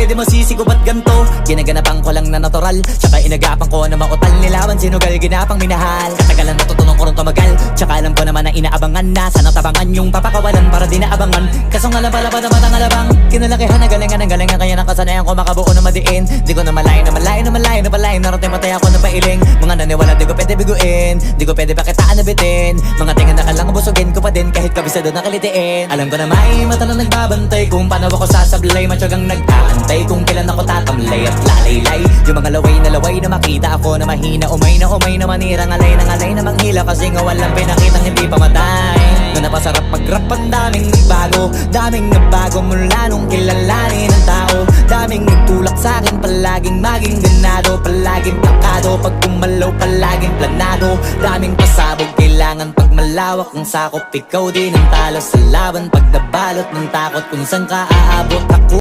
pwede mo sisigo ba't ganto? Ginaganapan ko lang na natural, tsaka inagapan ko na mautal. Nilawan sinugal, ginapang minahal. Katagalan natutunan ko rin tumagal, tsaka alam ko naman na inaabangan na. Sana tabangan yung papakawalan para di naabangan. Kaso nga lang pala pa naman ang alabang. Kinalakihan ang galingan kaya nakasanayan ko makabuo na madiin. Di ko na malayo na malayo na malayo na palayo. Narating patay ako na pailing. Mga naniwala di ko pwede biguin, di ko pwede pakitaan na bitin. Mga tingan na kalang busugin ko pa din kahit kabisado na kalitiin. Alam ko na may mata na nagbabantay kung paano ako sasablay. Matyagang nag-aantay kung kailan ako tatamlay at lalaylay. Yung mga laway na makita ako na mahina. Umay na manira, ngalay na manghila. Kasi nga walang pinakitang hindi pamatay. Na napasarap mag-rap ang daming nagbago mula nung kilalanin ang tao. Daming nagtulak sa'kin, palaging maging ganado. Palaging plakado, pag kumalaw palaging planado. Daming pasabog, kailangan pag malawak ang sakop. Ikaw din ang talo sa laban pag nabalot ng takot kung saan ka aabot. Ako